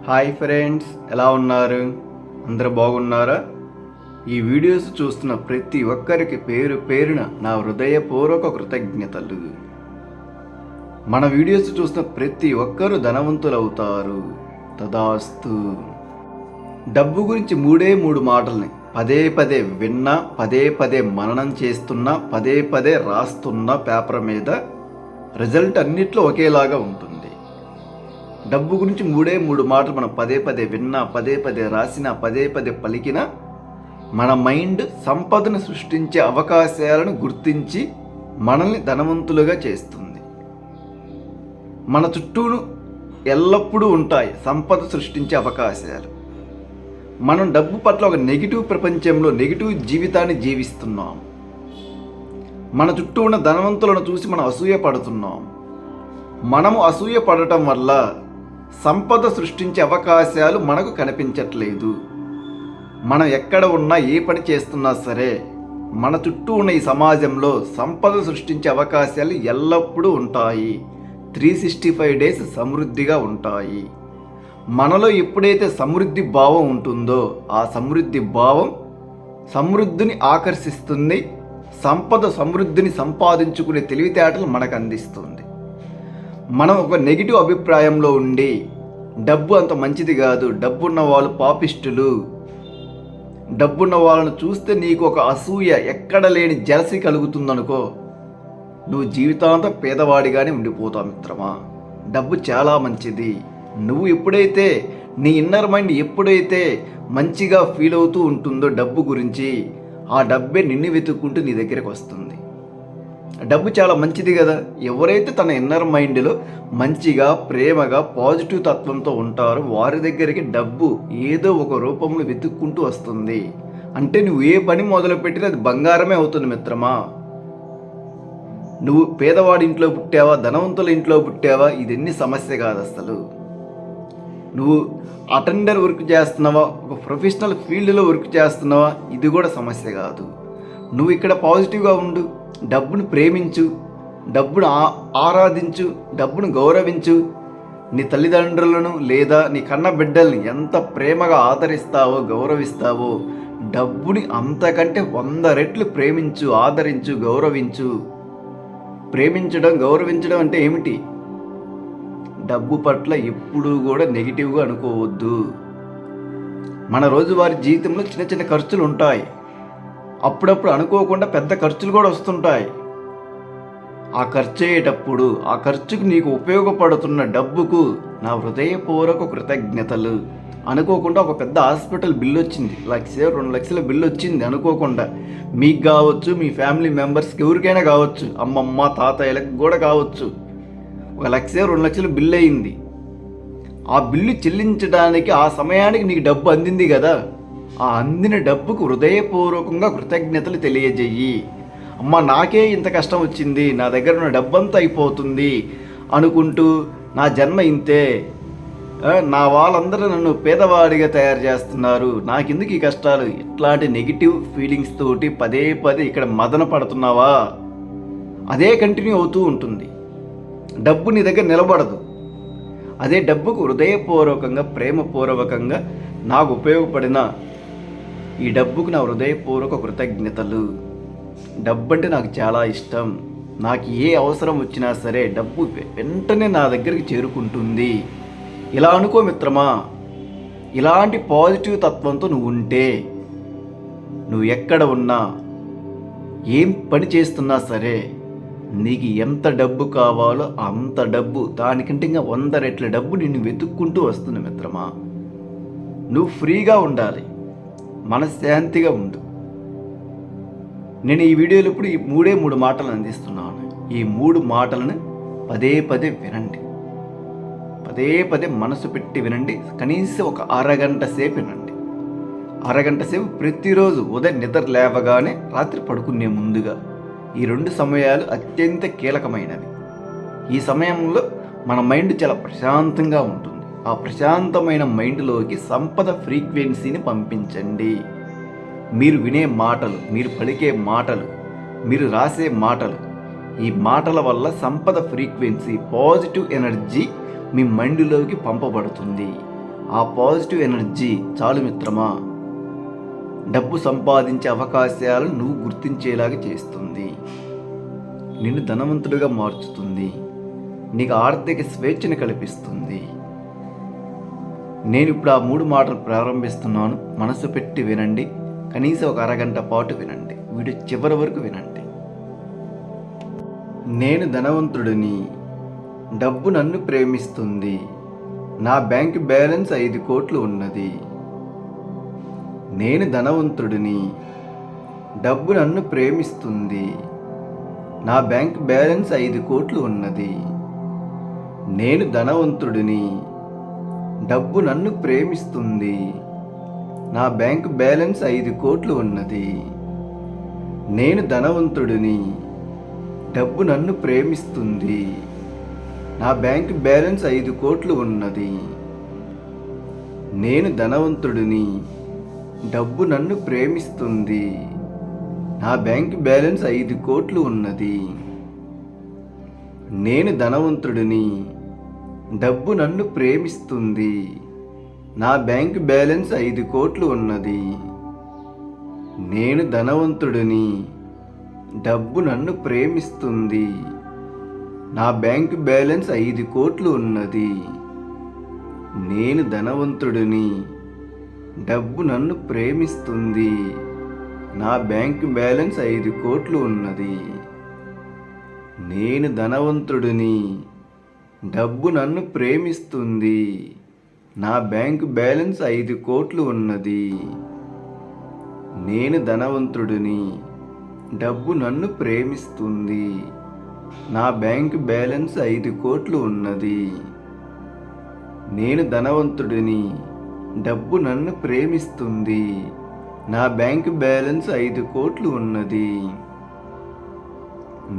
Hi friends, ఎలా ఉన్నారు? అందరూ బాగున్నారా? ఈ వీడియోస్ చూస్తున్న ప్రతి ఒక్కరికి పేరు పేరున నా హృదయపూర్వక కృతజ్ఞతలు. మన వీడియోస్ చూస్తున్న ప్రతి ఒక్కరూ ధనవంతులు అవుతారు. తదాస్తు. డబ్బు గురించి మూడు మాటల్ని పదే పదే విన్నా, పదే పదే మననం చేస్తున్నా, పదే పదే రాస్తున్న పేపర్ మీద రిజల్ట్ అన్నిట్లో ఒకేలాగా ఉంటుంది. డబ్బు గురించి మూడు మాటలు మనం పదే పదే విన్నా, పదే పదే రాసినా, పదే పదే పలికినా మన మైండ్ సంపదను సృష్టించే అవకాశాలను గుర్తించి మనల్ని ధనవంతులుగా చేస్తుంది. మన చుట్టూను ఎల్లప్పుడూ ఉంటాయి సంపద సృష్టించే అవకాశాలు. మనం డబ్బు పట్ల ఒక నెగిటివ్ ప్రపంచంలో నెగిటివ్ జీవితాన్ని జీవిస్తున్నాం. మన చుట్టూ ఉన్న ధనవంతులను చూసి మనం అసూయ పడుతున్నాం. మనము అసూయ పడటం వల్ల సంపద సృష్టించే అవకాశాలు మనకు కనిపించట్లేదు. మనం ఎక్కడ ఉన్నా, ఏ పని చేస్తున్నా సరే మన చుట్టూ ఉన్న ఈ సమాజంలో సంపద సృష్టించే అవకాశాలు ఎల్లప్పుడూ ఉంటాయి. 365 డేస్ సమృద్ధిగా ఉంటాయి. మనలో ఎప్పుడైతే సమృద్ధి భావం ఉంటుందో ఆ సమృద్ధి భావం సమృద్ధిని ఆకర్షిస్తుంది. సమృద్ధిని సంపాదించుకునే తెలివితేటలు మనకు అందిస్తుంది. మనం ఒక నెగిటివ్ అభిప్రాయంలో ఉండి డబ్బు అంత మంచిది కాదు, డబ్బున్న వాళ్ళు పాపిస్టులు, డబ్బున్న వాళ్ళను చూస్తే నీకు ఒక అసూయ, ఎక్కడ లేని జలసి కలుగుతుందనుకో, నువ్వు జీవితాంతం పేదవాడిగానే ఉండిపోతావు మిత్రమా. డబ్బు చాలా మంచిది. నువ్వు ఎప్పుడైతే నీ ఇన్నర్ మైండ్ ఎప్పుడైతే మంచిగా ఫీల్ అవుతూ ఉంటుందో డబ్బు గురించి, ఆ డబ్బే నిన్ను వెతుక్కుంటూ నీ దగ్గరికి వస్తుంది. డబ్బు చాలా మంచిది కదా. ఎవరైతే తన ఇన్నర్ మైండ్లో మంచిగా, ప్రేమగా, పాజిటివ్ తత్వంతో ఉంటారో వారి దగ్గరికి డబ్బు ఏదో ఒక రూపంలో వెతుక్కుంటూ వస్తుంది. అంటే నువ్వు ఏ పని మొదలుపెట్టినా అది బంగారమే అవుతుంది మిత్రమా. నువ్వు పేదవాడి ఇంట్లో పుట్టావా, ధనవంతుల ఇంట్లో పుట్టావా, ఇదన్నీ సమస్య కాదు అసలు. నువ్వు అటెండర్ వర్క్ చేస్తున్నావా, ఒక ప్రొఫెషనల్ ఫీల్డ్లో వర్క్ చేస్తున్నావా, ఇది కూడా సమస్య కాదు. నువ్వు ఇక్కడ పాజిటివ్గా ఉండు, డబ్బును ప్రేమించు, డబ్బును ఆరాధించు, డబ్బును గౌరవించు. నీ తల్లిదండ్రులను లేదా నీ కన్న బిడ్డల్ని ఎంత ప్రేమగా ఆదరిస్తావో, గౌరవిస్తావో, డబ్బుని అంతకంటే 100 రెట్లు ప్రేమించు, ఆదరించు, గౌరవించు. ప్రేమించడం, గౌరవించడం అంటే ఏమిటి? డబ్బు పట్ల ఎప్పుడూ కూడా నెగిటివ్గా అనుకోవద్దు. మన రోజువారీ జీవితంలో చిన్న చిన్న ఖర్చులు ఉంటాయి. అప్పుడప్పుడు అనుకోకుండా పెద్ద ఖర్చులు కూడా వస్తుంటాయి. ఆ ఖర్చు అయ్యేటప్పుడు ఆ ఖర్చుకు నీకు ఉపయోగపడుతున్న డబ్బుకు నా హృదయపూర్వక కృతజ్ఞతలు. అనుకోకుండా ఒక పెద్ద హాస్పిటల్ బిల్లు వచ్చింది, 1,00,000, 2,00,000 బిల్లు వచ్చింది అనుకోకుండా. మీకు కావచ్చు, మీ ఫ్యామిలీ మెంబర్స్కి ఎవరికైనా కావచ్చు, అమ్మమ్మ తాతయ్యలకు కూడా కావచ్చు. 1,00,000, 2,00,000 బిల్లు అయింది. ఆ బిల్లు చెల్లించడానికి ఆ సమయానికి నీకు డబ్బు అందింది కదా. ఆ అందిన డబ్బుకు హృదయపూర్వకంగా కృతజ్ఞతలు తెలియజేయి. అమ్మ, నాకే ఇంత కష్టం వచ్చింది, నా దగ్గర ఉన్న డబ్బంతా అయిపోతుంది అనుకుంటూ నా జన్మ ఇంతే, నా వాళ్ళందరూ నన్ను పేదవాడిగా తయారు చేస్తున్నారు, నాకెందుకు ఈ కష్టాలు, ఇట్లాంటి నెగిటివ్ ఫీలింగ్స్ తోటి పదే పదే ఇక్కడ మదన పడుతున్నావా? అదే కంటిన్యూ అవుతూ ఉంటుంది. డబ్బు నీ దగ్గర నిలబడదు. అదే డబ్బుకు హృదయపూర్వకంగా, ప్రేమపూర్వకంగా నాకు ఉపయోగపడిన ఈ డబ్బుకు నా హృదయపూర్వక కృతజ్ఞతలు. డబ్బు అంటే నాకు చాలా ఇష్టం. నాకు ఏ అవసరం వచ్చినా సరే డబ్బు వెంటనే నా దగ్గరికి చేరుకుంటుంది. ఇలా అనుకో మిత్రమా. ఇలాంటి పాజిటివ్ తత్వంతో నువ్వు ఉంటే, నువ్వు ఎక్కడ ఉన్నా, ఏం పని చేస్తున్నా సరే, నీకు ఎంత డబ్బు కావాలో అంత డబ్బు, దానికంటే ఇంకా 100 రెట్ల డబ్బు నిన్ను వెతుక్కుంటూ వస్తుంది మిత్రమా. నువ్వు ఫ్రీగా ఉండాలి, మనశ్శాంతిగా ఉండు. నేను ఈ వీడియోలో ఇప్పుడు ఈ మూడు మాటలు అందిస్తున్నాను. ఈ 3 మాటలను పదే పదే వినండి. పదే పదే మనసు పెట్టి వినండి. కనీసం ఒక అరగంట సేపు వినండి. అరగంట సేపు ప్రతిరోజు ఉదయం నిద్ర లేవగానే, రాత్రి పడుకునే ముందుగా. ఈ 2 సమయాలు అత్యంత కీలకమైనవి. ఈ సమయంలో మన మైండ్ చాలా ప్రశాంతంగా ఉంటుంది. ఆ ప్రశాంతమైన మైండ్లోకి సంపద ఫ్రీక్వెన్సీని పంపించండి. మీరు వినే మాటలు, మీరు పలికే మాటలు, మీరు రాసే మాటలు, ఈ మాటల వల్ల సంపద ఫ్రీక్వెన్సీ, పాజిటివ్ ఎనర్జీ మీ మైండ్లోకి పంపబడుతుంది. ఆ పాజిటివ్ ఎనర్జీ చాలు మిత్రమా, డబ్బు సంపాదించే అవకాశాలను నువ్వు గుర్తించేలాగా చేస్తుంది, నిన్ను ధనవంతుడిగా మార్చుతుంది, నీకు ఆర్థిక స్వేచ్ఛను కల్పిస్తుంది. నేను ఇప్పుడు ఆ 3 మాటలు ప్రారంభిస్తున్నాను. మనసు పెట్టి వినండి. కనీసం ఒక అరగంట పాటు వినండి. వీడియో చివరి వరకు వినండి. నేను ధనవంతుడిని, డబ్బు నన్ను ప్రేమిస్తుంది, నా బ్యాంక్ బ్యాలెన్స్ 5 కోట్లు ఉన్నది. నేను ధనవంతుడిని, డబ్బు నన్ను ప్రేమిస్తుంది, నా బ్యాంక్ బ్యాలెన్స్ 5 కోట్లు ఉన్నది. నేను ధనవంతుడిని, డబ్బు నన్ను ప్రేమిస్తుంది, నా బ్యాంక్ బ్యాలెన్స్ 5 కోట్లు ఉన్నది. నేను ధనవంతుడిని, డబ్బు నన్ను ప్రేమిస్తుంది, నా బ్యాంక్ బ్యాలెన్స్ 5 కోట్లు ఉన్నది. నేను ధనవంతుడిని, డబ్బు నన్ను ప్రేమిస్తుంది, నా బ్యాంక్ బ్యాలెన్స్ 5 కోట్లు ఉన్నది. నేను ధనవంతుడిని, డబ్బు నన్ను ప్రేమిస్తుంది, నా బ్యాంక్ బ్యాలెన్స్ 5 కోట్లు ఉన్నది. నేను ధనవంతుడిని, డబ్బు నన్ను ప్రేమిస్తుంది, నా బ్యాంక్ బ్యాలెన్స్ 5 కోట్లు ఉన్నది. నేను ధనవంతుడిని, డబ్బు నన్ను ప్రేమిస్తుంది, నా బ్యాంక్ బ్యాలెన్స్ 5 కోట్లు ఉన్నది. నేను ధనవంతుడిని, డబ్బు నన్ను ప్రేమిస్తుంది, నా బ్యాంక్ బ్యాలెన్స్ 5 కోట్లు ఉన్నది. నేను ధనవంతుడిని, డబ్బు నన్ను ప్రేమిస్తుంది, నా బ్యాంక్ బ్యాలెన్స్ 5 కోట్లు ఉన్నది. నేను ధనవంతుడిని, డబ్బు నన్ను ప్రేమిస్తుంది, నా బ్యాంక్ బ్యాలెన్స్ 5 కోట్లు ఉన్నది.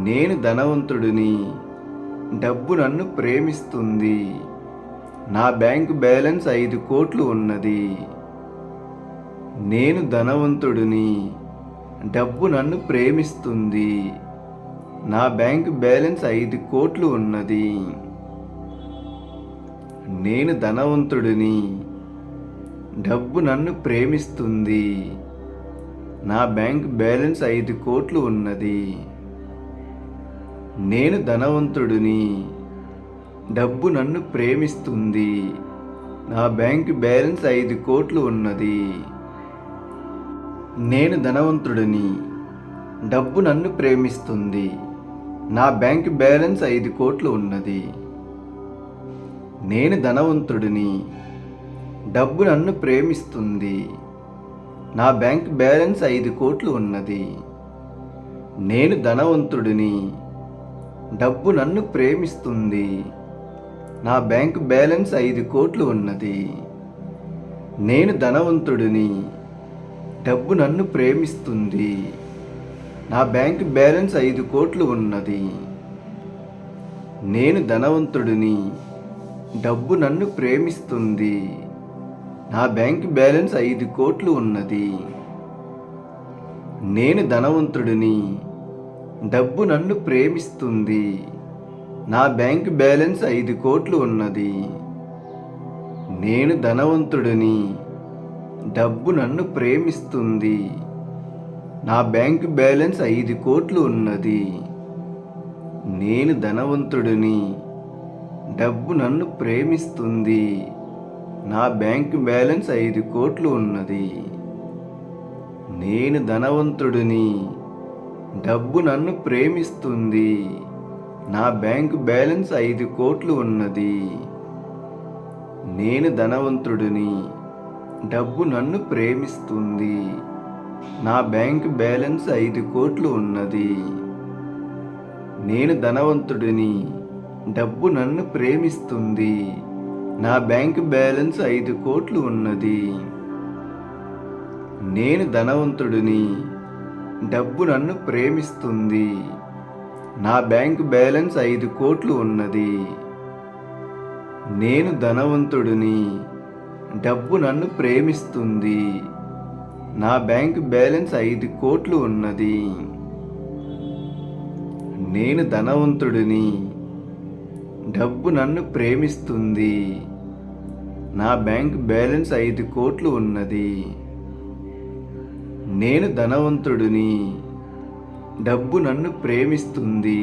నేను ధనవంతుడిని, డబ్బు నన్ను ప్రేమిస్తుంది, నా బ్యాంక్ బ్యాలెన్స్ 5 కోట్లు ఉన్నది. నేను ధనవంతుడిని, డబ్బు నన్ను ప్రేమిస్తుంది, నా బ్యాంక్ బ్యాలెన్స్ 5 కోట్లు ఉన్నది. నేను ధనవంతుడిని, డబ్బు నన్ను ప్రేమిస్తుంది, నా బ్యాంక్ బ్యాలెన్స్ 5 కోట్లు ఉన్నది. నేను ధనవంతుడిని, డబ్బు నన్ను ప్రేమిస్తుంది, నా బ్యాంక్ బ్యాలెన్స్ 5 కోట్లు ఉన్నది. నేను ధనవంతుడిని, డబ్బు నన్ను ప్రేమిస్తుంది, నా బ్యాంక్ బ్యాలెన్స్ 5 కోట్లు ఉన్నది. నేను ధనవంతుడిని, డబ్బు నన్ను ప్రేమిస్తుంది, నా బ్యాంక్ బ్యాలెన్స్ 5 కోట్లు ఉన్నది. నేను ధనవంతుడిని, డబ్బు నన్ను ప్రేమిస్తుంది, నా బ్యాంక్ బ్యాలెన్స్ 5 కోట్లు ఉన్నది. నేను ధనవంతుడిని, డబ్బు నన్ను ప్రేమిస్తుంది, నా బ్యాంక్ బ్యాలెన్స్ 5 కోట్లు ఉన్నది. నేను ధనవంతుడిని, డబ్బు నన్ను ప్రేమిస్తుంది, నా బ్యాంక్ బ్యాలెన్స్ 5 కోట్లు ఉన్నది. నేను ధనవంతుడిని, డబ్బు నన్ను ప్రేమిస్తుంది, నా బ్యాంక్ బ్యాలెన్స్ 5 కోట్లు ఉన్నది. నేను ధనవంతుడిని, డబ్బు నన్ను ప్రేమిస్తుంది, నా బ్యాంక్ బ్యాలెన్స్ 5 కోట్లు ఉన్నది. నేను ధనవంతుడిని, డబ్బు నన్ను ప్రేమిస్తుంది, నా బ్యాంక్ బ్యాలెన్స్ 5 కోట్లు ఉన్నది. నేను ధనవంతుడిని, డబ్బు నన్ను ప్రేమిస్తుంది, నా బ్యాంక్ బ్యాలెన్స్ 5 కోట్లు ఉన్నది. నేను ధనవంతుడిని, డబ్బు నన్ను ప్రేమిస్తుంది, నా బ్యాంక్ బ్యాలెన్స్ 5 కోట్లు ఉన్నది. నేను ధనవంతుడిని, డబ్బు నన్ను ప్రేమిస్తుంది, నా బ్యాంక్ బ్యాలెన్స్ 5 కోట్లు ఉన్నది. నేను ధనవంతుడిని, డబ్బు నన్ను ప్రేమిస్తుంది, నా బ్యాంక్ బ్యాలెన్స్ 5 కోట్లు ఉన్నది. నేను ధనవంతుడిని, డబ్బు నన్ను ప్రేమిస్తుంది, నా బ్యాంక్ బ్యాలెన్స్ 5 కోట్లు ఉన్నది. నేను ధనవంతుడిని, డబ్బు నన్ను ప్రేమిస్తుంది, నా బ్యాంక్ బ్యాలెన్స్ 5 కోట్లు ఉన్నది. నేను ధనవంతుడిని, డబ్బు నన్ను ప్రేమిస్తుంది.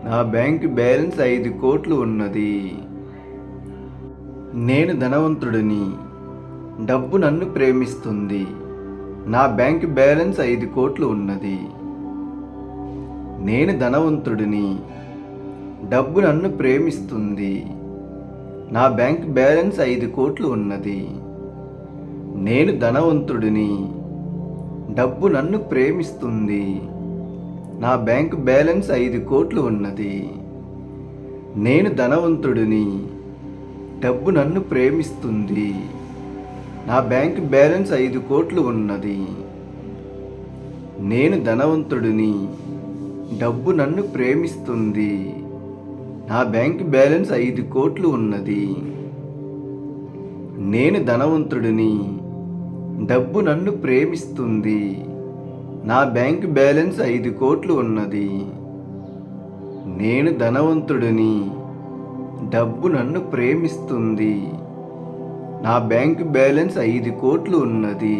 నా బ్యాంక్ బ్యాలెన్స్ 5 కోట్లు ఉన్నది. నేను ధనవంతుడిని, డబ్బు నన్ను ప్రేమిస్తుంది. నా బ్యాంక్ బ్యాలెన్స్ 5 కోట్లు ఉన్నది. నేను ధనవంతుడిని, డబ్బు నన్ను ప్రేమిస్తుంది. నా బ్యాంక్ బ్యాలెన్స్ 5 కోట్లు ఉన్నది. నేను ధనవంతుడిని, డబ్బు నన్ను ప్రేమిస్తుంది. నా బ్యాంక్ బ్యాలెన్స్ 5 కోట్లు ఉన్నది. నేను ధనవంతుడిని, డబ్బు నన్ను ప్రేమిస్తుంది. నా బ్యాంక్ బ్యాలెన్స్ 5 కోట్లు ఉన్నది. నేను ధనవంతుడిని, డబ్బు నన్ను ప్రేమిస్తుంది. నా బ్యాంక్ బ్యాలెన్స్ 5 కోట్లు ఉన్నది. నేను ధనవంతుడిని, డబ్బు నన్ను ప్రేమిస్తుంది. నా బ్యాంక్ బ్యాలెన్స్ 5 కోట్లు ఉన్నది. నేను ధనవంతుడిని, డబ్బు నన్ను ప్రేమిస్తుంది. నా బ్యాంక్ బ్యాలెన్స్ 5 కోట్లు ఉన్నది.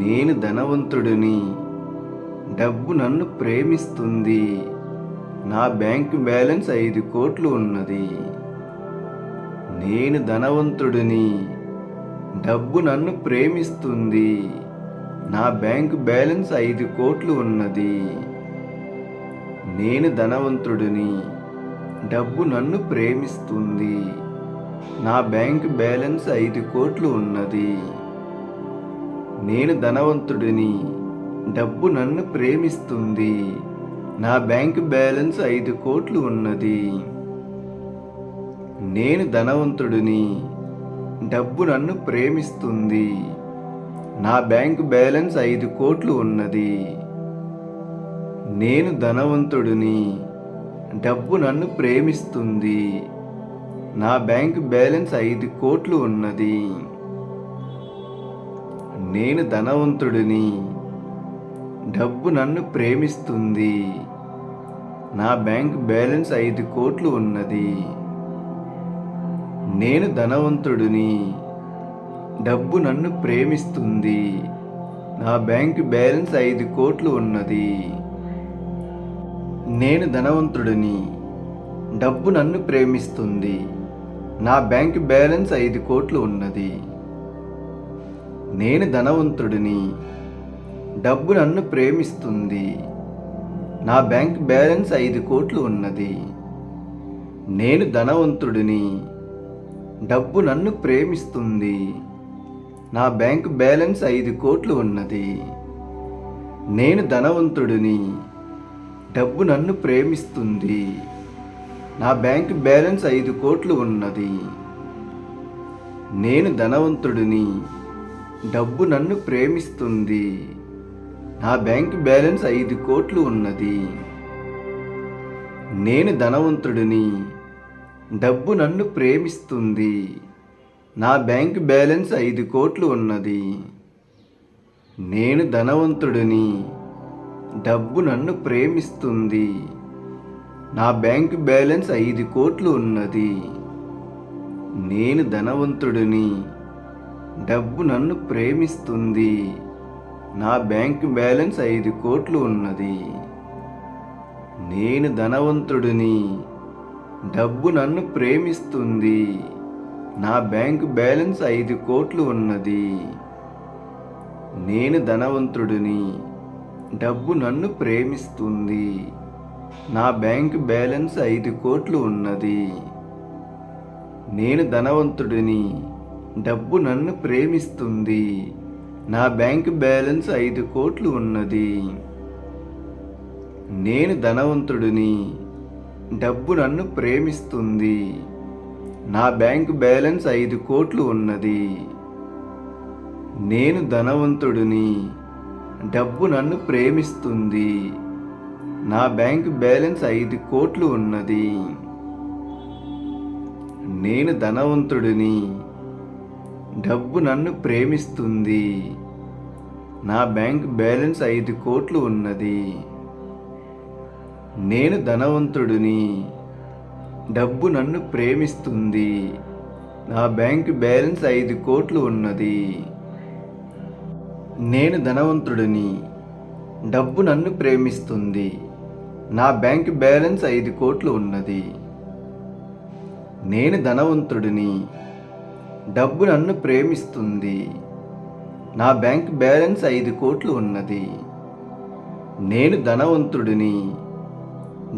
నేను ధనవంతుడిని, డబ్బు నన్ను ప్రేమిస్తుంది. నా బ్యాంక్ బ్యాలెన్స్ 5 కోట్లు ఉన్నది. నేను ధనవంతుడిని, డబ్బు నన్ను ప్రేమిస్తుంది. నా బ్యాంక్ బ్యాలెన్స్ 5 కోట్లు ఉన్నది. నేను ధనవంతుడిని, డబ్బు నన్ను ప్రేమిస్తుంది. నా బ్యాంక్ బ్యాలెన్స్ 5 కోట్లు ఉన్నది. నేను ధనవంతుడిని, డబ్బు నన్ను ప్రేమిస్తుంది. నా బ్యాంక్ బ్యాలెన్స్ 5 కోట్లు ఉన్నది. నేను ధనవంతుడిని, డబ్బు నన్ను ప్రేమిస్తుంది. నా బ్యాంక్ బ్యాలెన్స్ 5 కోట్లు ఉన్నది. నేను ధనవంతుడిని, డబ్బు నన్ను ప్రేమిస్తుంది. నా బ్యాంక్ బ్యాలెన్స్ 5 కోట్లు ఉన్నది. నేను ధనవంతుడిని, డబ్బు నన్ను ప్రేమిస్తుంది. నా బ్యాంక్ బ్యాలెన్స్ 5 కోట్లు ఉన్నది. నేను ధనవంతుడిని, డబ్బు నన్ను ప్రేమిస్తుంది. నా బ్యాంక్ బ్యాలెన్స్ 5 కోట్లు ఉన్నది. నేను ధనవంతుడిని, డబ్బు నన్ను ప్రేమిస్తుంది. నా బ్యాంక్ బ్యాలెన్స్ 5 కోట్లు ఉన్నది. నేను ధనవంతుడిని, డబ్బు నన్ను ప్రేమిస్తుంది. నా బ్యాంక్ బ్యాలెన్స్ 5 కోట్లు ఉన్నది. నేను ధనవంతుడిని, డబ్బు నన్ను ప్రేమిస్తుంది. నా బ్యాంక్ బ్యాలెన్స్ 5 కోట్లు ఉన్నది. నేను ధనవంతుడిని, డబ్బు నన్ను ప్రేమిస్తుంది. నా బ్యాంక్ బ్యాలెన్స్ 5 కోట్లు ఉన్నది. నేను ధనవంతుడిని, డబ్బు నన్ను ప్రేమిస్తుంది. నా బ్యాంక్ బ్యాలెన్స్ 5 కోట్లు ఉన్నది. నేను ధనవంతుడిని, డబ్బు నన్ను ప్రేమిస్తుంది. నా బ్యాంక్ బ్యాలెన్స్ 5 కోట్లు ఉన్నది. నేను ధనవంతుడిని, డబ్బు నన్ను ప్రేమిస్తుంది. నా బ్యాంక్ బ్యాలెన్స్ 5 కోట్లు ఉన్నది. నేను ధనవంతుడిని, డబ్బు నన్ను ప్రేమిస్తుంది. నా బ్యాంక్ బ్యాలెన్స్ 5 కోట్లు ఉన్నది. నేను ధనవంతుడిని, డబ్బు నన్ను ప్రేమిస్తుంది. నా బ్యాంక్ బ్యాలెన్స్ 5 కోట్లు ఉన్నది. నేను ధనవంతుడిని, డబ్బు నన్ను ప్రేమిస్తుంది. నా బ్యాంక్ బ్యాలెన్స్ 5 కోట్లు ఉన్నది. నేను ధనవంతుడిని, డబ్బు నన్ను ప్రేమిస్తుంది. నా బ్యాంక్ బ్యాలెన్స్ 5 కోట్లు ఉన్నది. నేను ధనవంతుడిని, డబ్బు నన్ను ప్రేమిస్తుంది. నా బ్యాంక్ బ్యాలెన్స్ 5 కోట్లు ఉన్నది. నేను ధనవంతుడిని, డబ్బు నన్ను ప్రేమిస్తుంది. నా బ్యాంక్ బ్యాలెన్స్ 5 కోట్లు ఉన్నది. నేను ధనవంతుడిని, డబ్బు నన్ను ప్రేమిస్తుంది. నా బ్యాంక్ బ్యాలెన్స్ 5 కోట్లు ఉన్నది. నేను ధనవంతుడిని, డబ్బు నన్ను ప్రేమిస్తుంది. నా బ్యాంక్ బ్యాలెన్స్ 5 కోట్లు ఉన్నది. నేను ధనవంతుడిని, డబ్బు నన్ను ప్రేమిస్తుంది. నా బ్యాంక్ బ్యాలెన్స్ 5 కోట్లు ఉన్నది. నేను ధనవంతుడిని, డబ్బు నన్ను ప్రేమిస్తుంది. నా బ్యాంక్ బ్యాలెన్స్ 5 కోట్లు ఉన్నది. నేను ధనవంతుడిని,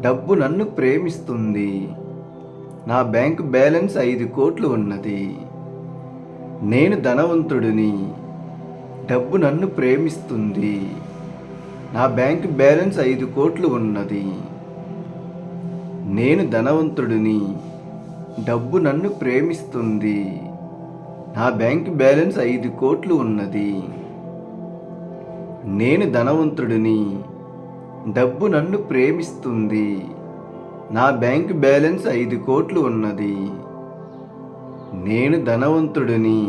డబ్బు నన్ను ప్రేమిస్తుంది. నా బ్యాంక్ బ్యాలెన్స్ 5 కోట్లు ఉన్నది. నేను ధనవంతుడిని, డబ్బు నన్ను ప్రేమిస్తుంది. నా బ్యాంక్ బ్యాలెన్స్ 5 కోట్లు ఉన్నది. నేను ధనవంతుడిని, డబ్బు నన్ను ప్రేమిస్తుంది. నా బ్యాంక్ బ్యాలెన్స్ 5 కోట్లు ఉన్నది. నేను ధనవంతుడిని, డబ్బు నన్ను ప్రేమిస్తుంది. నా బ్యాంక్ బ్యాలెన్స్ 5 కోట్లు ఉన్నది. నేను ధనవంతుడిని,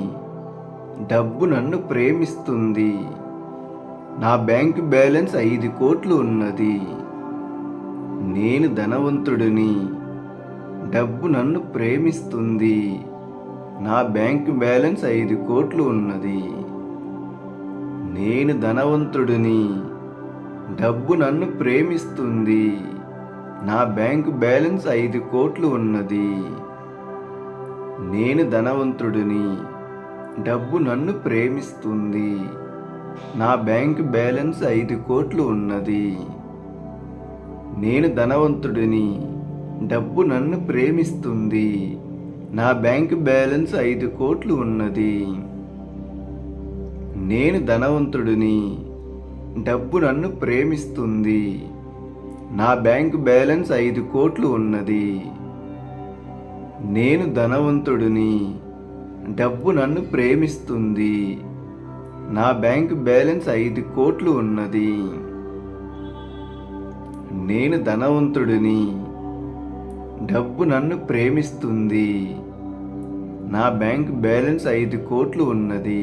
డబ్బు నన్ను ప్రేమిస్తుంది. నా బ్యాంక్ బ్యాలెన్స్ 5 కోట్లు ఉన్నది. నేను ధనవంతుడిని, డబ్బు నన్ను ప్రేమిస్తుంది. నా బ్యాంక్ బ్యాలెన్స్ 5 కోట్లు ఉన్నది. నేను ధనవంతుడిని, డబ్బు నన్ను ప్రేమిస్తుంది. నా బ్యాంక్ బ్యాలెన్స్ 5 కోట్లు ఉన్నది. నేను ధనవంతుడిని, డబ్బు నన్ను ప్రేమిస్తుంది. నా బ్యాంక్ బ్యాలెన్స్ 5 కోట్లు ఉన్నది. నేను ధనవంతుడిని, డబ్బు నన్ను ప్రేమిస్తుంది. నా బ్యాంక్ బ్యాలెన్స్ 5 కోట్లు ఉన్నది. నేను ధనవంతుడిని, డబ్బు నన్ను ప్రేమిస్తుంది. నా బ్యాంక్ బ్యాలెన్స్ 5 కోట్లు ఉన్నది. నేను ధనవంతుడిని, డబ్బు నన్ను ప్రేమిస్తుంది. నా బ్యాంక్ బ్యాలెన్స్ 5 కోట్లు ఉన్నది. నేను ధనవంతుడిని, డబ్బు నన్ను ప్రేమిస్తుంది. నా బ్యాంక్ బ్యాలెన్స్ 5 కోట్లు ఉన్నది.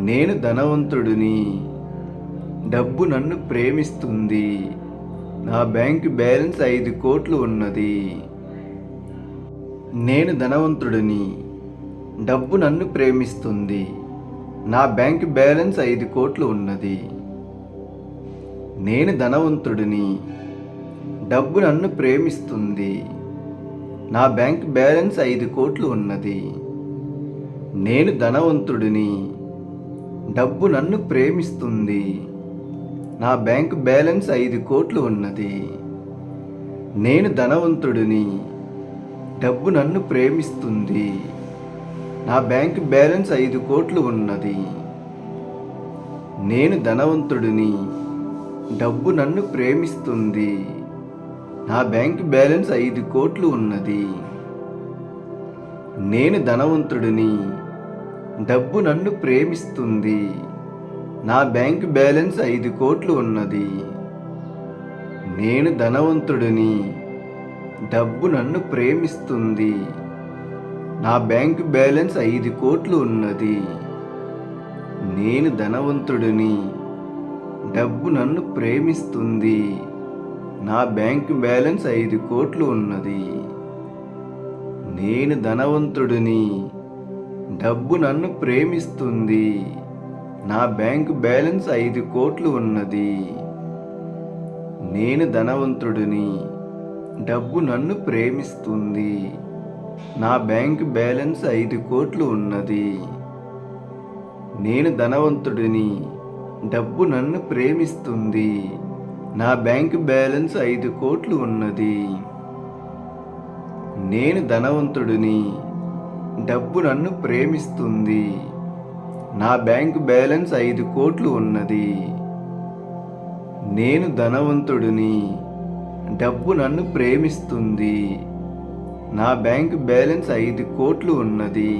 నేను ధనవంతుడిని, డబ్బు నన్ను ప్రేమిస్తుంది. నా బ్యాంక్ బ్యాలెన్స్ 5 కోట్లు ఉన్నది. నేను ధనవంతుడిని, డబ్బు నన్ను ప్రేమిస్తుంది. నా బ్యాంక్ బ్యాలెన్స్ 5 కోట్లు ఉన్నది. నేను ధనవంతుడిని, డబ్బు నన్ను ప్రేమిస్తుంది. నా బ్యాంక్ బ్యాలెన్స్ 5 కోట్లు ఉన్నది. నేను ధనవంతుడిని, డబ్బు నన్ను ప్రేమిస్తుంది. నా బ్యాంక్ బ్యాలెన్స్ 5 కోట్లు ఉన్నది. నేను ధనవంతుడిని, డబ్బు నన్ను ప్రేమిస్తుంది. నా బ్యాంక్ బ్యాలెన్స్ 5 కోట్లు ఉన్నది. నేను ధనవంతుడిని, డబ్బు నన్ను ప్రేమిస్తుంది. నా బ్యాంక్ బ్యాలెన్స్ 5 కోట్లు ఉన్నది. నేను ధనవంతుడిని, డబ్బు నన్ను ప్రేమిస్తుంది. నా బ్యాంక్ బ్యాలెన్స్ 5 కోట్లు ఉన్నది. నేను ధనవంతుడిని, డబ్బు నన్ను ప్రేమిస్తుంది. నా బ్యాంక్ బ్యాలెన్స్ 5 కోట్లు ఉన్నది. నేను ధనవంతుడిని, డబ్బు నన్ను ప్రేమిస్తుంది. నా బ్యాంక్ బ్యాలెన్స్ 5 కోట్లు ఉన్నది. నేను ధనవంతుడిని, డబ్బు నన్ను ప్రేమిస్తుంది. నా బ్యాంక్ బ్యాలెన్స్ 5 కోట్లు ఉన్నది. నేను ధనవంతుడిని, డబ్బు నన్ను ప్రేమిస్తుంది. నా బ్యాంక్ బ్యాలెన్స్ 5 కోట్లు ఉన్నది. నేను ధనవంతుడిని, డబ్బు నన్ను ప్రేమిస్తుంది. నా బ్యాంక్ బ్యాలెన్స్ 5 కోట్లు ఉన్నది. నేను ధనవంతుడిని, డబ్బు నన్ను ప్రేమిస్తుంది. నా బ్యాంక్ బ్యాలెన్స్ 5 కోట్లు ఉన్నది. నేను ధనవంతుడిని, డబ్బు నన్ను ప్రేమిస్తుంది. నా బ్యాంక్ బ్యాలెన్స్ 5 కోట్లు ఉన్నది.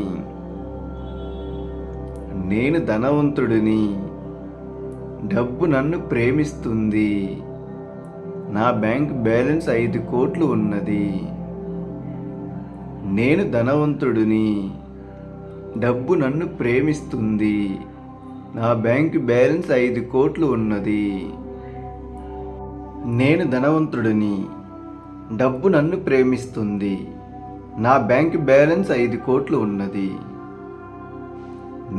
నేను ధనవంతుడిని, డబ్బు నన్ను ప్రేమిస్తుంది. నా బ్యాంక్ బ్యాలెన్స్ 5 కోట్లు ఉన్నది. నేను ధనవంతుడిని, డబ్బు నన్ను ప్రేమిస్తుంది. నా బ్యాంక్ బ్యాలెన్స్ 5 కోట్లు ఉన్నది. నేను ధనవంతుడిని, డబ్బు నన్ను ప్రేమిస్తుంది. నా బ్యాంక్ బ్యాలెన్స్ 5 కోట్లు ఉన్నది.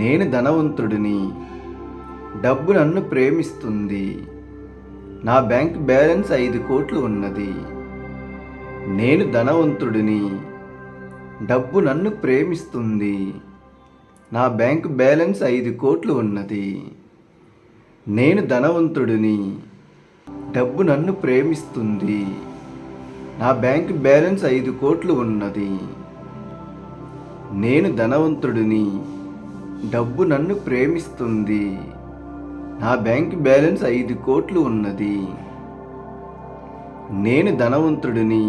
నేను ధనవంతుడిని. డబ్బు నన్ను ప్రేమిస్తుంది. నా బ్యాంక్ బ్యాలెన్స్ 5 కోట్లు ఉన్నది. నేను ధనవంతుడిని. డబ్బు నన్ను ప్రేమిస్తుంది. నా బ్యాంక్ బ్యాలెన్స్ 5 కోట్లు ఉన్నది. నేను ధనవంతుడిని. డబ్బు నన్ను ప్రేమిస్తుంది. నా బ్యాంక్ బ్యాలెన్స్ 5 కోట్లు ఉన్నది. నేను ధనవంతుడిని. డబ్బు నన్ను ప్రేమిస్తుంది. నా బ్యాంక్ బ్యాలెన్స్ 5 కోట్లు ఉన్నది. నేను ధనవంతుడిని.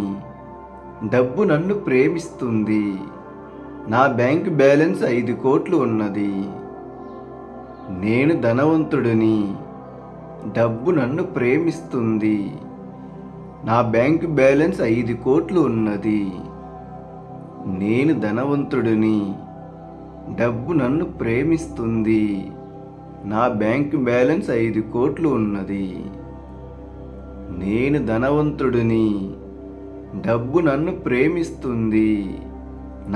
డబ్బు నన్ను ప్రేమిస్తుంది. నా బ్యాంక్ బ్యాలెన్స్ 5 కోట్లు ఉన్నది. నేను ధనవంతుడిని. డబ్బు నన్ను ప్రేమిస్తుంది. నా బ్యాంక్ బ్యాలెన్స్ 5 కోట్లు ఉన్నది. నేను ధనవంతుడిని. డబ్బు నన్ను ప్రేమిస్తుంది. నా బ్యాంక్ బ్యాలెన్స్ 5 కోట్లు ఉన్నది. నేను ధనవంతుడిని. డబ్బు నన్ను ప్రేమిస్తుంది.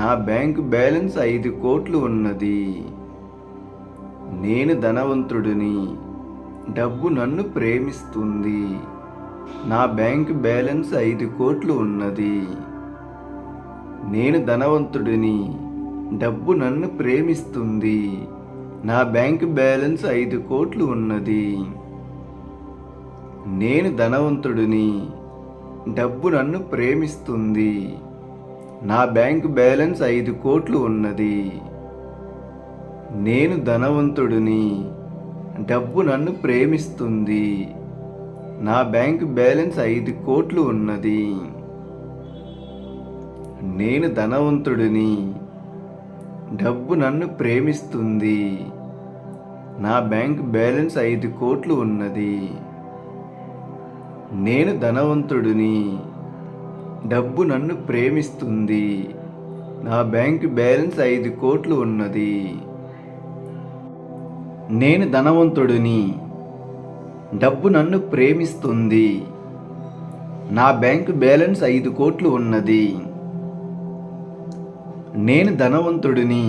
నా బ్యాంక్ బ్యాలెన్స్ 5 కోట్లు ఉన్నది. నేను ధనవంతుడిని. డబ్బు నన్ను ప్రేమిస్తుంది. నా బ్యాంక్ బ్యాలెన్స్ 5 కోట్లు ఉన్నది. నేను ధనవంతుడిని. డబ్బు నన్ను ప్రేమిస్తుంది. నా బ్యాంక్ బ్యాలెన్స్ 5 కోట్లు ఉన్నది. నేను ధనవంతుడిని. డబ్బు నన్ను ప్రేమిస్తుంది. నా బ్యాంక్ బ్యాలెన్స్ 5 కోట్లు ఉన్నది. నేను ధనవంతుడిని. డబ్బు నన్ను ప్రేమిస్తుంది. నా బ్యాంక్ బ్యాలెన్స్ 5 కోట్లు ఉన్నది. నేను ధనవంతుడిని. డబ్బు నన్ను ప్రేమిస్తుంది. నా బ్యాంక్ బ్యాలెన్స్ 5 కోట్లు ఉన్నది. నేను ధనవంతుడిని. డబ్బు నన్ను ప్రేమిస్తుంది. నా బ్యాంక్ బ్యాలెన్స్ 5 కోట్లు ఉన్నది. నేను ధనవంతుడిని. డబ్బు నన్ను ప్రేమిస్తుంది. నా బ్యాంక్ బ్యాలెన్స్ 5 కోట్లు ఉన్నది. నేను ధనవంతుడిని.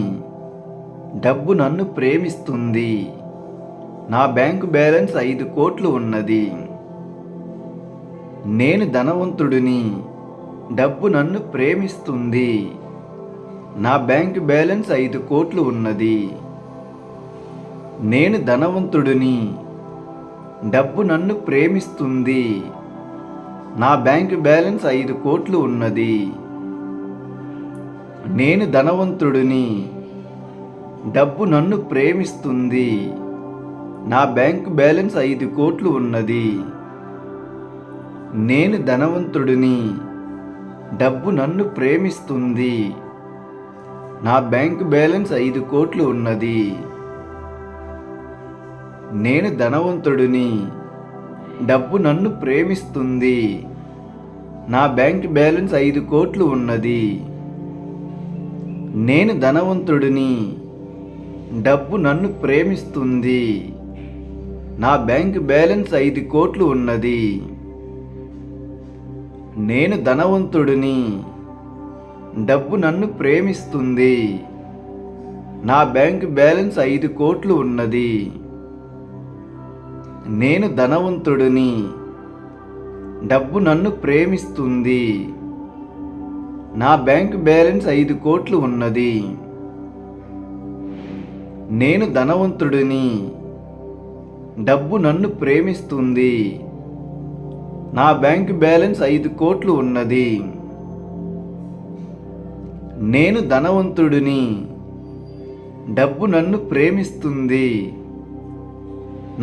డబ్బు నన్ను ప్రేమిస్తుంది. నా బ్యాంక్ బ్యాలెన్స్ 5 కోట్లు ఉన్నది. నేను ధనవంతుడిని. డబ్బు నన్ను ప్రేమిస్తుంది. నా బ్యాంక్ బ్యాలెన్స్ 5 కోట్లు ఉన్నది. నేను ధనవంతుడిని. డబ్బు నన్ను ప్రేమిస్తుంది. నా బ్యాంక్ బ్యాలెన్స్ 5 కోట్లు ఉన్నది. నేను ధనవంతుడిని. డబ్బు నన్ను ప్రేమిస్తుంది. నా బ్యాంక్ బ్యాలెన్స్ 5 కోట్లు ఉన్నది. నేను ధనవంతుడిని. డబ్బు నన్ను ప్రేమిస్తుంది. నా బ్యాంక్ బ్యాలెన్స్ 5 కోట్లు ఉన్నది. నేను ధనవంతుడిని. డబ్బు నన్ను ప్రేమిస్తుంది. నా బ్యాంక్ బ్యాలెన్స్ 5 కోట్లు ఉన్నది. నేను ధనవంతుడిని. డబ్బు నన్ను ప్రేమిస్తుంది. నా బ్యాంక్ బ్యాలెన్స్ 5 కోట్లు ఉన్నది. నేను ధనవంతుడిని. డబ్బు నన్ను ప్రేమిస్తుంది. నా బ్యాంక్ బ్యాలెన్స్ 5 కోట్లు ఉన్నది. నేను ధనవంతుడిని. డబ్బు నన్ను ప్రేమిస్తుంది. నా బ్యాంక్ బ్యాలెన్స్ 5 కోట్లు ఉన్నది. నేను ధనవంతుడిని. డబ్బు నన్ను ప్రేమిస్తుంది. నా బ్యాంక్ బ్యాలెన్స్ 5 కోట్లు ఉన్నది. నేను ధనవంతుడిని. డబ్బు నన్ను ప్రేమిస్తుంది.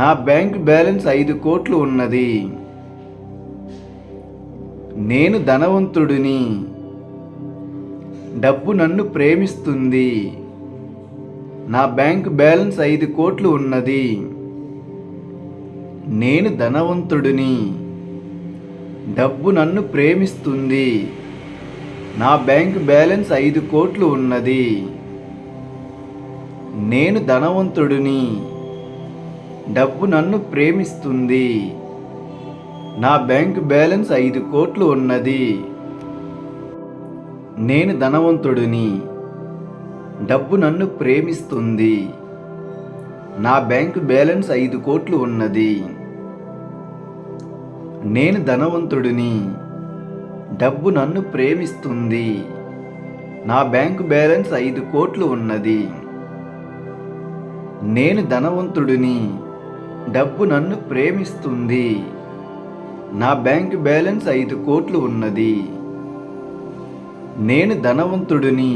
నా బ్యాంక్ బ్యాలెన్స్ 5 కోట్లు ఉన్నది. నేను ధనవంతుడిని. డబ్బు నన్ను ప్రేమిస్తుంది. నా బ్యాంక్ బ్యాలెన్స్ 5 కోట్లు ఉన్నది. నేను ధనవంతుడిని. డబ్బు నన్ను ప్రేమిస్తుంది. నా బ్యాంక్ బ్యాలెన్స్ 5 కోట్లు ఉన్నది. నేను ధనవంతుడిని. డబ్బు నన్ను ప్రేమిస్తుంది. నా బ్యాంక్ బ్యాలెన్స్ 5 కోట్లు ఉన్నది. నేను ధనవంతుడిని, డబ్బు నన్ను ప్రేమిస్తుంది, నా బ్యాంకు బ్యాలెన్స్ 5 కోట్లు ఉన్నది. నేను ధనవంతుడిని, డబ్బు నన్ను ప్రేమిస్తుంది, నా బ్యాంకు బ్యాలెన్స్ 5 కోట్లు ఉన్నది. నేను ధనవంతుడిని, డబ్బు నన్ను ప్రేమిస్తుంది, నా బ్యాంకు బ్యాలెన్స్ 5 కోట్లు ఉన్నది. నేను ధనవంతుడిని,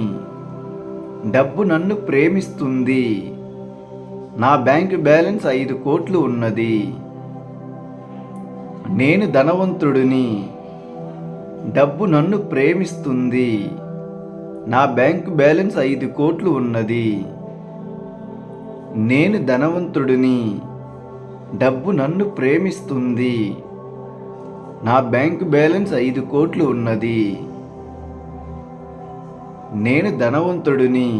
డబ్బు నన్ను ప్రేమిస్తుంది, నా బ్యాంకు బ్యాలెన్స్ 5 కోట్లు ఉన్నది. నేను ధనవంతుడిని, డబ్బు నన్ను ప్రేమిస్తుంది, నా బ్యాంకు బ్యాలెన్స్ 5 కోట్లు ఉన్నది. నేను ధనవంతుడిని, డబ్బు నన్ను ప్రేమిస్తుంది, నా బ్యాంకు బ్యాలెన్స్ 5 కోట్లు ఉన్నది. నేను ధనవంతుడిని,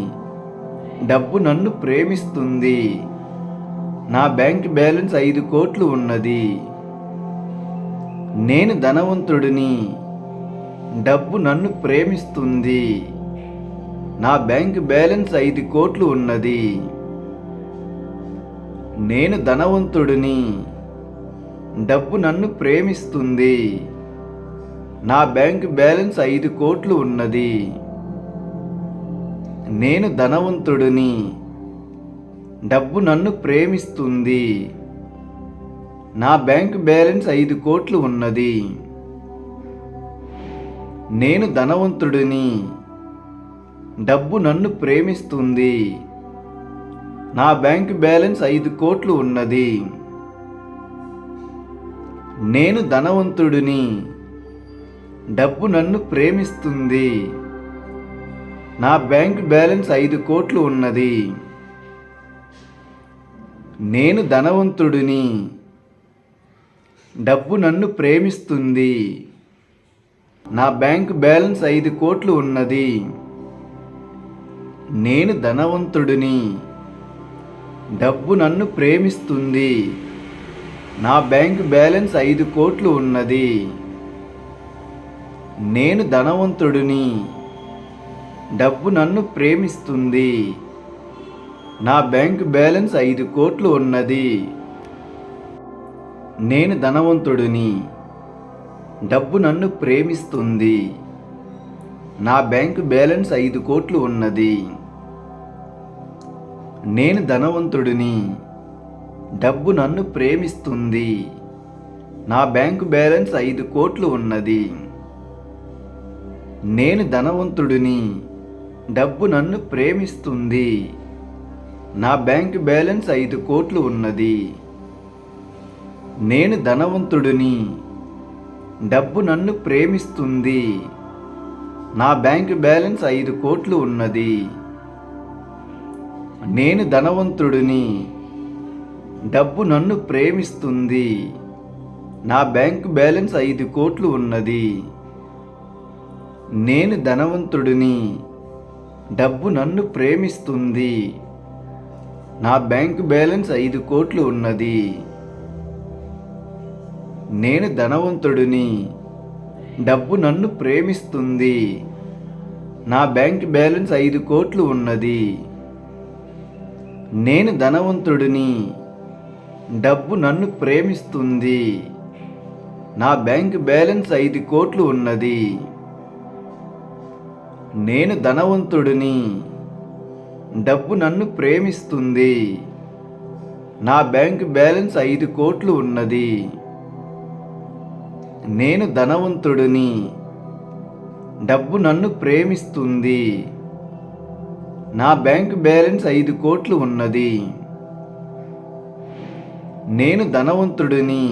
డబ్బు నన్ను ప్రేమిస్తుంది, నా బ్యాంకు బ్యాలెన్స్ 5 కోట్లు ఉన్నది. నేను ధనవంతుడిని, డబ్బు నన్ను ప్రేమిస్తుంది, నా బ్యాంకు బ్యాలెన్స్ 5 కోట్లు ఉన్నది. నేను ధనవంతుడిని, డబ్బు నన్ను ప్రేమిస్తుంది, నా బ్యాంకు బ్యాలెన్స్ 5 కోట్లు ఉన్నది. నేను ధనవంతుడిని, డబ్బు నన్ను ప్రేమిస్తుంది, నా బ్యాంకు బ్యాలెన్స్ 5 కోట్లు ఉన్నది. నేను ధనవంతుడిని, డబ్బు నన్ను ప్రేమిస్తుంది, నా బ్యాంకు బ్యాలెన్స్ 5 కోట్లు ఉన్నది. నేను ధనవంతుడిని, డబ్బు నన్ను ప్రేమిస్తుంది, నా బ్యాంకు బ్యాలెన్స్ 5 కోట్లు ఉన్నది. నేను ధనవంతుడిని, డబ్బు నన్ను ప్రేమిస్తుంది, నా బ్యాంకు బ్యాలెన్స్ 5 కోట్లు ఉన్నది. నేను ధనవంతుడిని, డబ్బు నన్ను ప్రేమిస్తుంది, నా బ్యాంకు బ్యాలెన్స్ 5 కోట్లు ఉన్నది. నేను ధనవంతుడిని, డబ్బు నన్ను ప్రేమిస్తుంది, నా బ్యాంకు బ్యాలెన్స్ 5 కోట్లు ఉన్నది. నేను ధనవంతుడిని, డబ్బు నన్ను ప్రేమిస్తుంది, నా బ్యాంకు బ్యాలెన్స్ 5 కోట్లు ఉన్నది. నేను ధనవంతుడిని, డబ్బు నన్ను ప్రేమిస్తుంది, నా బ్యాంకు బ్యాలెన్స్ 5 కోట్లు ఉన్నది. నేను ధనవంతుడిని, డబ్బు నన్ను ప్రేమిస్తుంది, నా బ్యాంకు బ్యాలెన్స్ 5 కోట్లు ఉన్నది. నేను ధనవంతుడిని, డబ్బు నన్ను ప్రేమిస్తుంది, నా బ్యాంకు బ్యాలెన్స్ 5 కోట్లు ఉన్నది. నేను ధనవంతుడిని, డబ్బు నన్ను ప్రేమిస్తుంది, నా బ్యాంకు బ్యాలెన్స్ 5 కోట్లు ఉన్నది. నేను ధనవంతుడిని, డబ్బు నన్ను ప్రేమిస్తుంది, నా బ్యాంకు బ్యాలెన్స్ 5 కోట్లు ఉన్నది. నేను ధనవంతుడిని, డబ్బు నన్ను ప్రేమిస్తుంది, నా బ్యాంకు బ్యాలెన్స్ 5 కోట్లు ఉన్నది. నేను ధనవంతుడిని, డబ్బు నన్ను ప్రేమిస్తుంది, నా బ్యాంకు బ్యాలెన్స్ 5 కోట్లు ఉన్నది. నేను ధనవంతుడిని, డబ్బు నన్ను ప్రేమిస్తుంది, నా బ్యాంకు బ్యాలెన్స్ 5 కోట్లు ఉన్నది. నేను ధనవంతుడిని, డబ్బు నన్ను ప్రేమిస్తుంది, నా బ్యాంకు బ్యాలెన్స్ 5 కోట్లు ఉన్నది. నేను ధనవంతుడిని,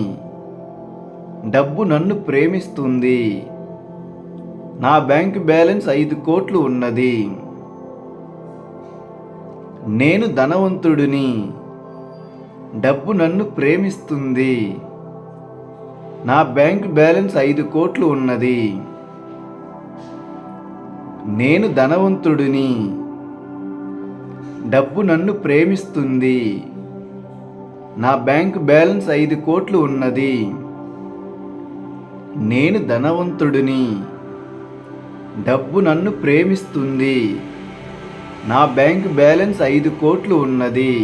డబ్బు నన్ను ప్రేమిస్తుంది, నా బ్యాంకు బ్యాలెన్స్ 5 కోట్లు ఉన్నది. నేను ధనవంతుడిని, డబ్బు నన్ను ప్రేమిస్తుంది, నా బ్యాంకు బ్యాలెన్స్ 5 కోట్లు ఉన్నది. నేను ధనవంతుడిని, డబ్బు నన్ను ప్రేమిస్తుంది, నా బ్యాంకు బ్యాలెన్స్ 5 కోట్లు ఉన్నది. నేను ధనవంతుడిని, డబ్బు నన్ను ప్రేమిస్తుంది. నా బ్యాంక్ బ్యాలెన్స్ 5 కోట్లు ఉన్నది.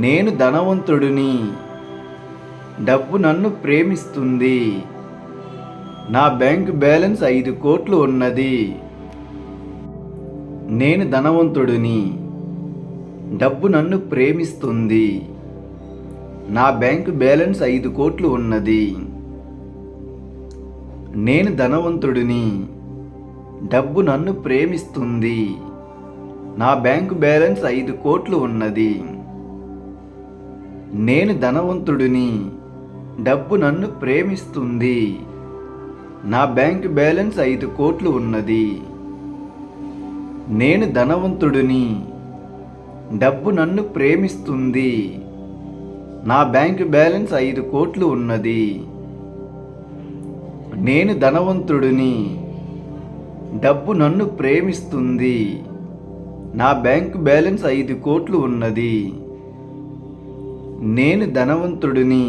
నేను ధనవంతుడిని. డబ్బు నన్ను ప్రేమిస్తుంది. నా బ్యాంక్ బ్యాలెన్స్ 5 కోట్లు ఉన్నది. నేను ధనవంతుడిని. డబ్బు నన్ను ప్రేమిస్తుంది. నా బ్యాంక్ బ్యాలెన్స్ 5 కోట్లు ఉన్నది. నేను ధనవంతుడిని. డబ్బు నన్ను ప్రేమిస్తుంది. నా బ్యాంకు బ్యాలెన్స్ 5 కోట్లు ఉన్నది. నేను ధనవంతుడిని. డబ్బు నన్ను ప్రేమిస్తుంది. నా బ్యాంకు బ్యాలెన్స్ 5 కోట్లు ఉన్నది. నేను ధనవంతుడిని. డబ్బు నన్ను ప్రేమిస్తుంది. నా బ్యాంకు బ్యాలెన్స్ 5 కోట్లు ఉన్నది. నేను ధనవంతుడిని. డబ్బు నన్ను ప్రేమిస్తుంది. నా బ్యాంకు బ్యాలెన్స్ 5 కోట్లు ఉన్నది. నేను ధనవంతుడిని.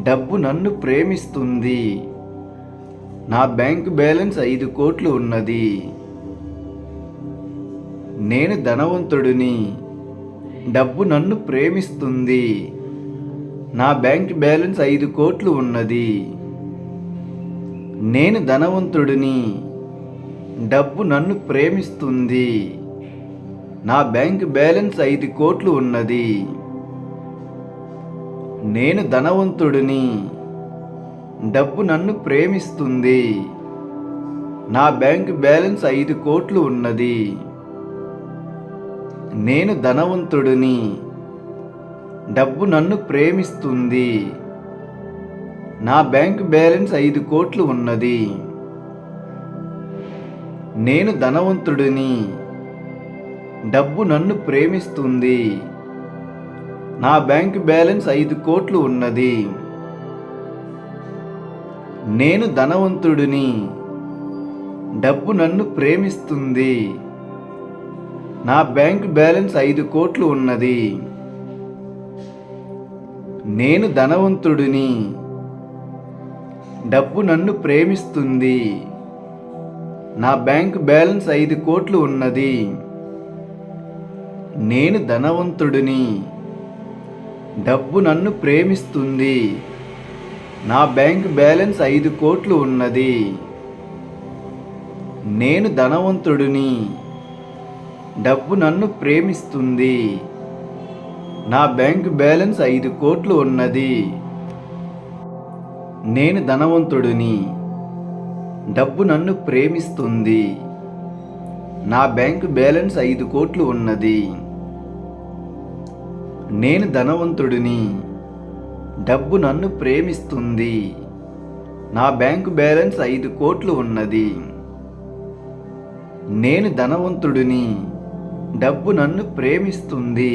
డబ్బు నన్ను ప్రేమిస్తుంది. నా బ్యాంకు బ్యాలెన్స్ 5 కోట్లు ఉన్నది. నేను ధనవంతుడిని. డబ్బు నన్ను ప్రేమిస్తుంది. నా బ్యాంకు బ్యాలెన్స్ 5 కోట్లు ఉన్నది. నేను ధనవంతుడిని. డబ్బు నన్ను ప్రేమిస్తుంది. నా బ్యాంకు బ్యాలెన్స్ 5 కోట్లు ఉన్నది. నేను ధనవంతుడిని. డబ్బు నన్ను ప్రేమిస్తుంది. నా బ్యాంకు బ్యాలెన్స్ 5 కోట్లు ఉన్నది. నేను ధనవంతుడిని. డబ్బు నన్ను ప్రేమిస్తుంది. నా బ్యాంకు బ్యాలెన్స్ 5 కోట్లు ఉన్నది. నేను ధనవంతుడిని. డబ్బు నన్ను ప్రేమిస్తుంది. నా బ్యాంకు బ్యాలెన్స్ 5 కోట్లు ఉన్నది. నేను ధనవంతుడిని. డబ్బు నన్ను ప్రేమిస్తుంది. నా బ్యాంకు బ్యాలెన్స్ 5 కోట్లు ఉన్నది. నేను ధనవంతుడిని. డబ్బు నన్ను ప్రేమిస్తుంది. నా బ్యాంకు బ్యాలెన్స్ 5 కోట్లు ఉన్నది. నేను ధనవంతుడిని. డబ్బు నన్ను ప్రేమిస్తుంది. నా బ్యాంకు బ్యాలెన్స్ 5 కోట్లు ఉన్నది. నేను ధనవంతుడిని. డబ్బు నన్ను ప్రేమిస్తుంది. నా బ్యాంకు బ్యాలెన్స్ 5 కోట్లు ఉన్నది. నేను ధనవంతుడిని. డబ్బు నన్ను ప్రేమిస్తుంది. నా బ్యాంకు బ్యాలెన్స్ 5 కోట్లు ఉన్నది. నేను ధనవంతుడిని. డబ్బు నన్ను ప్రేమిస్తుంది. నా బ్యాంకు బ్యాలెన్స్ 5 కోట్లు ఉన్నది. నేను ధనవంతుడిని. డబ్బు నన్ను ప్రేమిస్తుంది.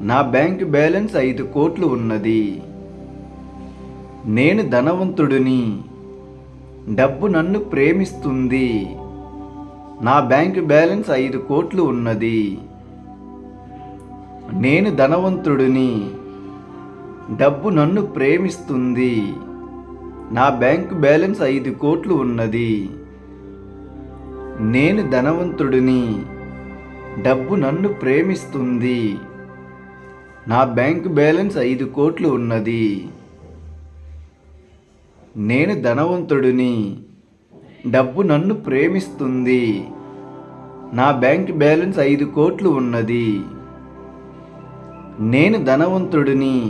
నా బ్యాంకు బ్యాలెన్స్ 5 కోట్లు ఉన్నది. నేను ధనవంతుడిని. డబ్బు నన్ను ప్రేమిస్తుంది. నా బ్యాంకు బ్యాలెన్స్ 5 కోట్లు ఉన్నది. నేను ధనవంతుడిని. డబ్బు నన్ను ప్రేమిస్తుంది. నా బ్యాంకు బ్యాలెన్స్ 5 కోట్లు ఉన్నది. నేను ధనవంతుడిని. డబ్బు నన్ను ప్రేమిస్తుంది. నా బ్యాంకు బ్యాలెన్స్ 5 కోట్లు ఉన్నది. నేను ధనవంతుడిని. డబ్బు నన్ను ప్రేమిస్తుంది. నా బ్యాంకు బ్యాలెన్స్ 5 కోట్లు ఉన్నది. నేను ధనవంతుడిని.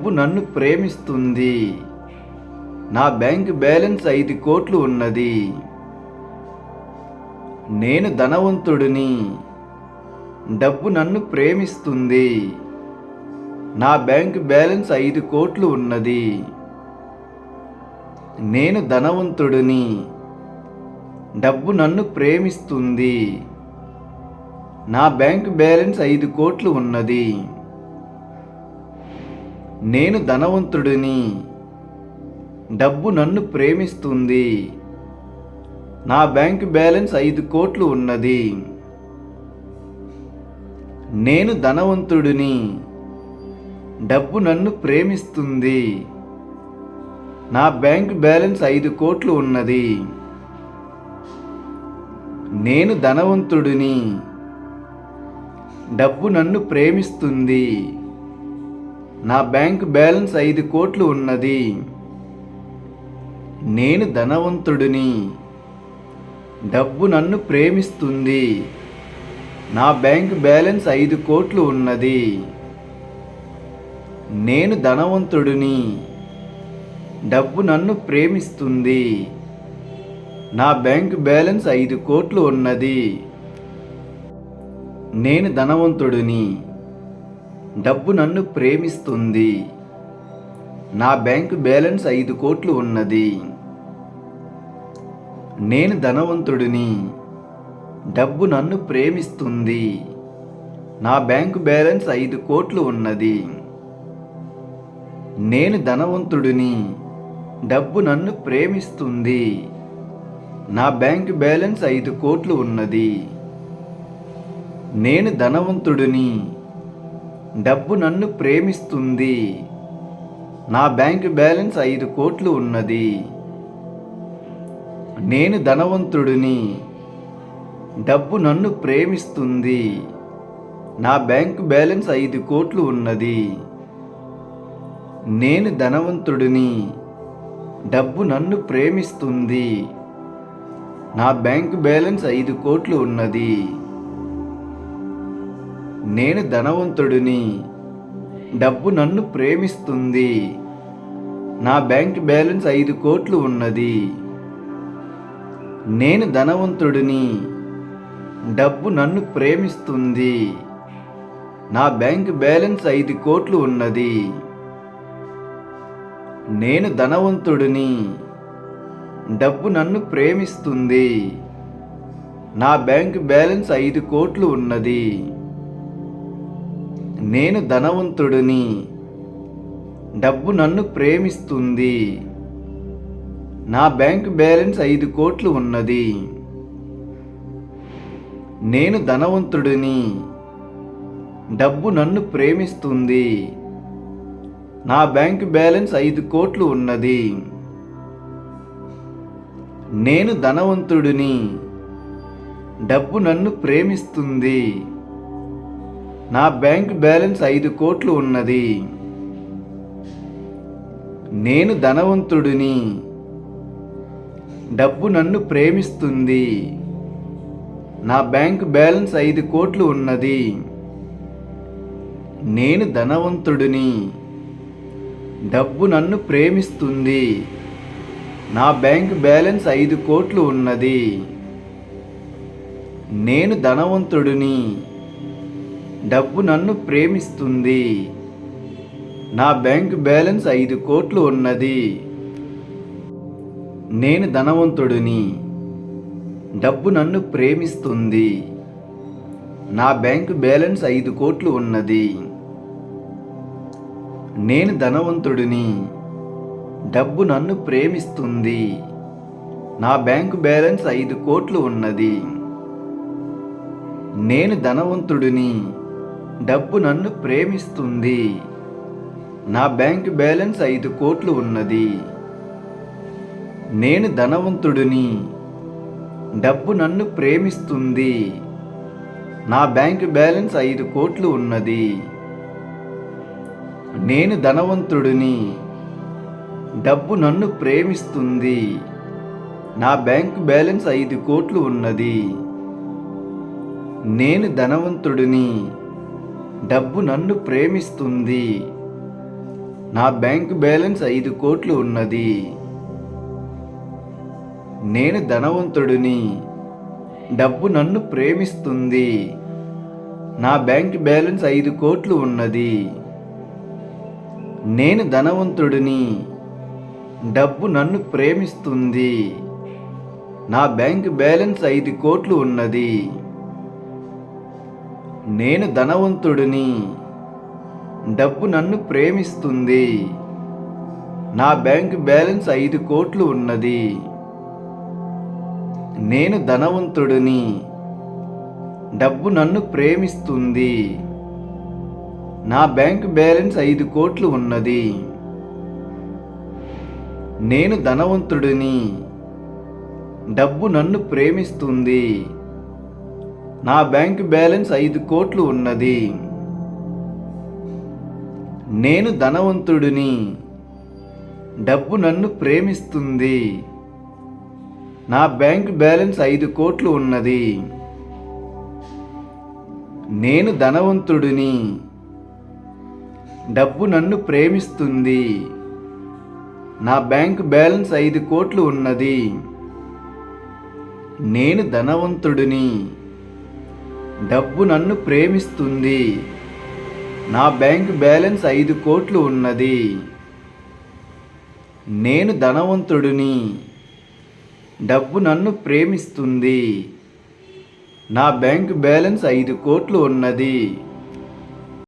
డబ్బు నన్ను ప్రేమిస్తుంది. నా బ్యాంకు బ్యాలెన్స్ 5 కోట్లు ఉన్నది. నేను ధనవంతుడిని. డబ్బు నన్ను ప్రేమిస్తుంది. నా బ్యాంకు బ్యాలెన్స్ 5 కోట్లు ఉన్నది. నేను ధనవంతుడిని. డబ్బు నన్ను ప్రేమిస్తుంది. నా బ్యాంకు బ్యాలెన్స్ 5 కోట్లు ఉన్నది. నేను ధనవంతుడిని. డబ్బు నన్ను ప్రేమిస్తుంది. నా బ్యాంకు బ్యాలెన్స్ 5 కోట్లు ఉన్నది. నేను ధనవంతుడిని. డబ్బు నన్ను ప్రేమిస్తుంది. నా బ్యాంక్ బ్యాలెన్స్ 5 కోట్లు ఉన్నది. నేను ధనవంతుడిని. డబ్బు నన్ను ప్రేమిస్తుంది. నా బ్యాంక్ బ్యాలెన్స్ 5 కోట్లు ఉన్నది. నేను ధనవంతుడిని. డబ్బు నన్ను ప్రేమిస్తుంది. నా బ్యాంక్ బ్యాలెన్స్ 5 కోట్లు ఉన్నది. నేను ధనవంతుడిని. డబ్బు నన్ను ప్రేమిస్తుంది. నా బ్యాంక్ బ్యాలెన్స్ 5 కోట్లు ఉన్నది. నేను ధనవంతుడిని. డబ్బు నన్ను ప్రేమిస్తుంది. నా బ్యాంక్ బ్యాలెన్స్ 5 కోట్లు ఉన్నది. నేను ధనవంతుడిని. డబ్బు నన్ను ప్రేమిస్తుంది. నా బ్యాంక్ బ్యాలెన్స్ 5 కోట్లు ఉన్నది. నేను ధనవంతుడిని. డబ్బు నన్ను ప్రేమిస్తుంది. నా బ్యాంక్ బ్యాలెన్స్ 5 కోట్లు ఉన్నది. నేను ధనవంతుడిని. డబ్బు నన్ను ప్రేమిస్తుంది. నా బ్యాంక్ బ్యాలెన్స్ 5 కోట్లు ఉన్నది. నేను ధనవంతుడిని. డబ్బు నన్ను ప్రేమిస్తుంది. నా బ్యాంక్ బ్యాలెన్స్ 5 కోట్లు ఉన్నది. నేను ధనవంతుడిని. డబ్బు నన్ను ప్రేమిస్తుంది. నా బ్యాంక్ బ్యాలెన్స్ 5 కోట్లు ఉన్నది. నేను ధనవంతుడిని. డబ్బు నన్ను ప్రేమిస్తుంది. నా బ్యాంక్ బ్యాలెన్స్ 5 కోట్లు ఉన్నది. నేను ధనవంతుడిని. డబ్బు నన్ను ప్రేమిస్తుంది. నా బ్యాంక్ బ్యాలెన్స్ 5 కోట్లు ఉన్నది. నేను ధనవంతుడిని. డబ్బు నన్ను ప్రేమిస్తుంది. నా బ్యాంక్ బ్యాలెన్స్ 5 కోట్లు ఉన్నది. నేను ధనవంతుడిని. డబ్బు నన్ను ప్రేమిస్తుంది. నా బ్యాంక్ బ్యాలెన్స్ 5 కోట్లు ఉన్నది. నేను ధనవంతుడిని. డబ్బు నన్ను ప్రేమిస్తుంది. నా బ్యాంక్ బ్యాలెన్స్ 5 కోట్లు ఉన్నది. నేను ధనవంతుడిని. డబ్బు నన్ను ప్రేమిస్తుంది. నా బ్యాంక్ బ్యాలెన్స్ 5 కోట్లు ఉన్నది. నేను ధనవంతుడిని. డబ్బు నన్ను ప్రేమిస్తుంది. నా బ్యాంక్ బ్యాలెన్స్ 5 కోట్లు ఉన్నది. నేను ధనవంతుడిని. డబ్బు నన్ను ప్రేమిస్తుంది. నా బ్యాంక్ బ్యాలెన్స్ 5 కోట్లు ఉన్నది. నేను ధనవంతుడిని. డబ్బు నన్ను ప్రేమిస్తుంది. నా బ్యాంక్ బ్యాలెన్స్ 5 కోట్లు ఉన్నది. నేను ధనవంతుడిని. డబ్బు నన్ను ప్రేమిస్తుంది. నా బ్యాంక్ బ్యాలెన్స్ 5 కోట్లు ఉన్నది. నేను ధనవంతుడిని. డబ్బు నన్ను ప్రేమిస్తుంది. నా బ్యాంక్ బ్యాలెన్స్ 5 కోట్లు ఉన్నది. నేను ధనవంతుడిని. డబ్బు నన్ను ప్రేమిస్తుంది. నా బ్యాంక్ బ్యాలెన్స్ 5 కోట్లు ఉన్నది. నేను ధనవంతుడిని. డబ్బు నన్ను ప్రేమిస్తుంది. నా బ్యాంక్ బ్యాలెన్స్ 5 కోట్లు ఉన్నది. నేను ధనవంతుడిని. డబ్బు నన్ను ప్రేమిస్తుంది. నా బ్యాంక్ బ్యాలెన్స్ 5 కోట్లు ఉన్నది. నేను ధనవంతుడిని. డబ్బు నన్ను ప్రేమిస్తుంది. నా బ్యాంక్ బ్యాలెన్స్ 5 కోట్లు ఉన్నది. నేను ధనవంతుడిని. డబ్బు నన్ను ప్రేమిస్తుంది. నా బ్యాంక్ బ్యాలెన్స్ 5 కోట్లు ఉన్నది. నేను ధనవంతుడిని. డబ్బు నన్ను ప్రేమిస్తుంది. నా బ్యాంక్ బ్యాలెన్స్ 5 కోట్లు ఉన్నది. నేను ధనవంతుడిని. డబ్బు నన్ను ప్రేమిస్తుంది. నా బ్యాంక్ బ్యాలెన్స్ 5 కోట్లు ఉన్నది. నేను ధనవంతుడిని. డబ్బు నన్ను ప్రేమిస్తుంది. నా బ్యాంక్ బ్యాలెన్స్ 5 కోట్లు ఉన్నది. నేను ధనవంతుడిని, డబ్బు నన్ను ప్రేమిస్తుంది, నా బ్యాంకు బ్యాలెన్స్ 5 కోట్లు ఉన్నది. నేను ధనవంతుడిని, డబ్బు నన్ను ప్రేమిస్తుంది, నా బ్యాంకు బ్యాలెన్స్ 5 కోట్లు ఉన్నది. నేను ధనవంతుడిని, డబ్బు నన్ను ప్రేమిస్తుంది, నా బ్యాంకు బ్యాలెన్స్ 5 కోట్లు ఉన్నది. నేను ధనవంతుడిని, డబ్బు నన్ను ప్రేమిస్తుంది, నా బ్యాంకు బ్యాలెన్స్ 5 కోట్లు ఉన్నది. నేను ధనవంతుడిని, డబ్బు నన్ను ప్రేమిస్తుంది, నా బ్యాంకు బ్యాలెన్స్ 5 కోట్లు ఉన్నది.